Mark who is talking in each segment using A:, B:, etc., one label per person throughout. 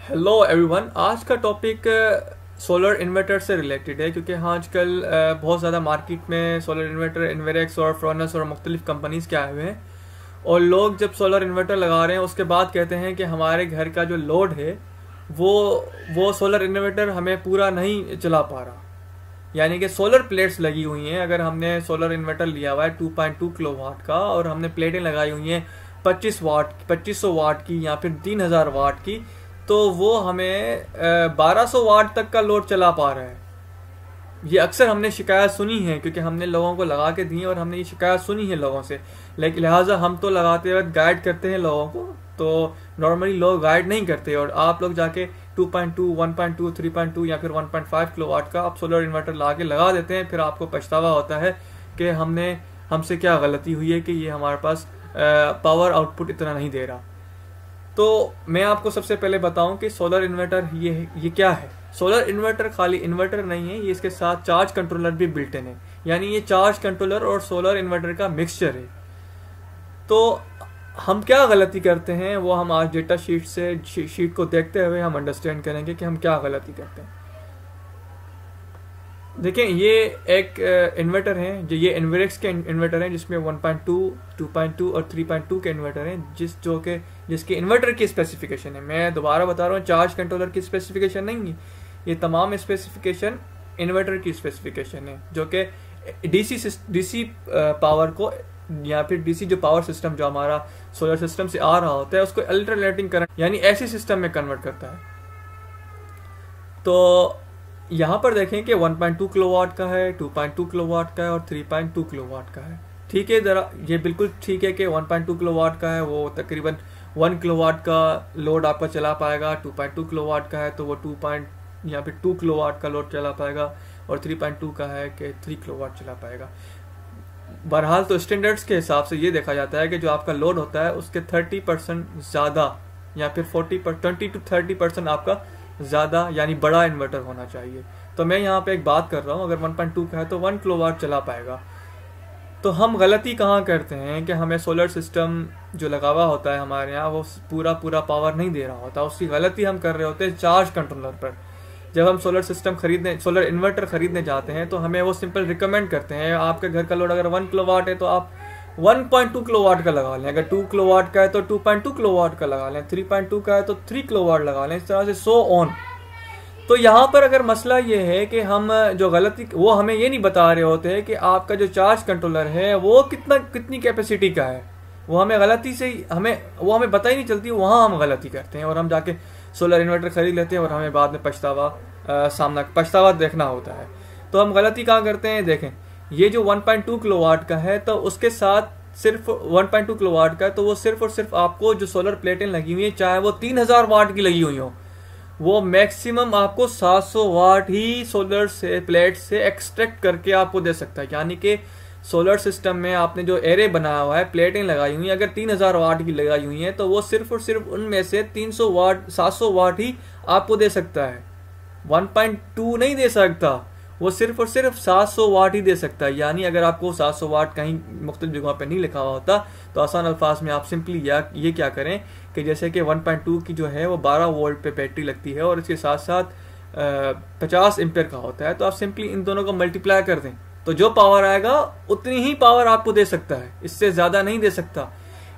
A: Hello everyone. आज का topic solar inverter से रिलेटेड है क्योंकि आजकल बहुत ज़्यादा मार्केट में सोलर इन्वर्टर इन्वेरेक्स और फ्रोनस और मुख्तलिफ कंपनीज के आए हुए हैं। और लोग जब सोलर इन्वर्टर लगा रहे हैं उसके बाद कहते हैं कि हमारे घर का जो लोड है वो वो सोलर इन्वर्टर हमें पूरा नहीं चला पा रहा। यानी कि सोलर प्लेट्स लगी हुई हैं। अगर हमने सोलर इन्वर्टर लिया हुआ है 2.2 किलोवाट का और हमने प्लेटें लगाई हुई हैं 2500 वाट की या फिर 3000 वाट की, तो वो हमें 1200 वाट तक का लोड चला पा रहा है। ये अक्सर हमने शिकायत सुनी है क्योंकि हमने लोगों को लगा के दी है और हमने ये शिकायत सुनी है लोगों से। लेकिन लिहाजा हम तो लगाते वक्त गाइड करते हैं लोगों को, तो नॉर्मली लोग गाइड नहीं करते। और आप लोग जाके 2.2, 1.2, 3.2 या फिर 1.5 किलोवाट का आप सोलर इन्वर्टर ला के लगा देते हैं। फिर आपको पछतावा होता है कि हमसे क्या गलती हुई है कि ये हमारे पास पावर आउटपुट इतना नहीं दे रहा। तो मैं आपको सबसे पहले बताऊं कि सोलर इन्वर्टर ये क्या है। सोलर इन्वर्टर खाली इन्वर्टर नहीं है, ये इसके साथ चार्ज कंट्रोलर भी बिल्ट इन है। यानी ये चार्ज कंट्रोलर और सोलर इन्वर्टर का मिक्सचर है। तो हम क्या गलती करते हैं वो हम आज डेटा शीट को देखते हुए हम अंडरस्टैंड करेंगे कि हम क्या गलती करते हैं। देखें, ये एक इन्वर्टर है, जो ये इन्वेरेक्स के इन्वर्टर हैं जिसमें 1.2, 2.2 और 3.2 के इन्वर्टर हैं, जिसके इन्वर्टर की स्पेसिफिकेशन है। मैं दोबारा बता रहा हूँ, चार्ज कंट्रोलर की स्पेसिफिकेशन नहीं है, ये तमाम स्पेसिफिकेशन इन्वर्टर की स्पेसिफिकेशन है, जो कि डीसी पावर को या फिर डीसी जो पावर सिस्टम जो हमारा सोलर सिस्टम से आ रहा होता है उसको अल्टरनेटिंग करंट यानी ऐसी सिस्टम में कन्वर्ट करता है। तो यहाँ पर देखें कि 1.2 किलोवाट का है, 2.2 किलोवाट का है और 3.2 किलोवाट का है। ठीक है, जरा ये बिल्कुल ठीक है कि 1.2 किलोवाट का है वो तकरीबन 1 किलोवाट का लोड आपका चला पाएगा। 2.2 किलोवाट का है तो वो 2 किलोवाट का लोड चला पाएगा और 3.2 का है कि 3 किलोवाट चला पाएगा। बहरहाल तो स्टैंडर्ड्स के हिसाब से ये देखा जाता है कि जो आपका लोड होता है उसके 30% ज़्यादा या फिर 20 to 30% आपका ज़्यादा यानी बड़ा इन्वर्टर होना चाहिए। तो मैं यहाँ पे एक बात कर रहा हूँ, अगर 1.2 का है तो 1 किलोवाट चला पाएगा। तो हम गलती कहाँ करते हैं कि हमें सोलर सिस्टम जो लगा हुआ होता है हमारे यहाँ वो पूरा पावर नहीं दे रहा होता। उसकी गलती हम कर रहे होते हैं चार्ज कंट्रोलर पर। जब हम सोलर इन्वर्टर खरीदने जाते हैं तो हमें वो सिंपल रिकमेंड करते हैं, आपके घर का लोड अगर 1 किलोवाट है तो आप 1.2 किलोवाट का लगा लें, अगर 2 किलोवाट का है तो 2.2 किलोवाट का लगा लें, 3.2 का है तो 3 किलोवाट लगा लें, इस तरह से सो ऑन। तो यहाँ पर अगर मसला ये है कि हम जो गलती वो हमें ये नहीं बता रहे होते हैं कि आपका जो चार्ज कंट्रोलर है वो कितनी कैपेसिटी का है। वो हमें पता ही नहीं चलती, वहाँ हम गलती करते हैं और हम जाके सोलर इन्वर्टर खरीद लेते हैं और हमें बाद में पछतावा देखना होता है। तो हम गलती कहाँ करते हैं, देखें ये जो 1.2 किलोवाट का है तो उसके साथ सिर्फ 1.2 किलोवाट का है तो वो सिर्फ और सिर्फ आपको जो सोलर प्लेटें लगी हुई है चाहे वो 3000 वाट की लगी हुई हो, वो मैक्सिमम आपको 700 वाट ही सोलर से प्लेट से एक्सट्रैक्ट करके आपको दे सकता है। यानी कि सोलर सिस्टम में आपने जो एरे बनाया हुआ है, प्लेटें लगाई हुई हैं, अगर 3000 वाट की लगाई हुई हैं तो वो सिर्फ और सिर्फ उनमें से 700 वाट ही आपको दे सकता है, 1.2 नहीं दे सकता। वो सिर्फ और सिर्फ 700 वाट ही दे सकता है। यानी अगर आपको 700 वाट कहीं मुख्तलिफ जगहों पर नहीं लिखा हुआ होता तो आसान अल्फाज में आप सिंपली ये क्या करें कि जैसे कि 1.2 की जो है वो 12 वोल्ट पे बैटरी लगती है और इसके साथ साथ 50 एम्पेयर का होता है, तो आप सिंपली इन दोनों को मल्टीप्लाई कर दें तो जो पावर आएगा उतनी ही पावर आपको दे सकता है, इससे ज़्यादा नहीं दे सकता।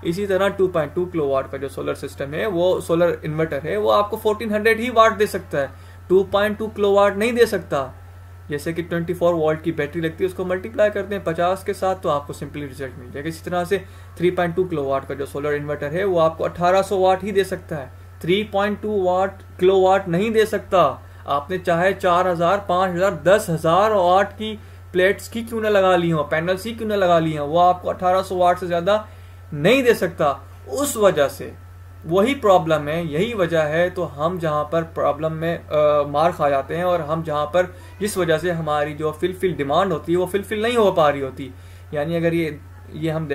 A: इसी तरह 2.2 किलोवाट का जो सोलर सिस्टम है वो सोलर इन्वर्टर है वो आपको 1400 ही वाट दे सकता है, 2.2 किलोवाट नहीं दे सकता। जैसे कि 24 वोल्ट की बैटरी लगती है, उसको मल्टीप्लाई करते हैं 50 के साथ तो आपको सिंपली रिजल्ट मिल जाएगा। इसी तरह से 3.2 किलोवाट का जो सोलर इन्वर्टर है वो आपको 1800 वाट ही दे सकता है, 3.2 किलोवाट नहीं दे सकता। आपने चाहे 4000, 5000, 10,000 वाट की प्लेट्स की क्यों ना लगा ली हो, पैनल्स ही क्यों ना लगा ली हो, वो आपको 1800 वाट से ज्यादा नहीं दे सकता। उस वजह से वही प्रॉब्लम है, यही वजह है तो हम जहाँ पर प्रॉब्लम में मार खा जाते हैं और हम जहाँ पर जिस वजह से हमारी जो फिल डिमांड होती है वो फिल नहीं हो पा रही होती। यानी अगर ये हम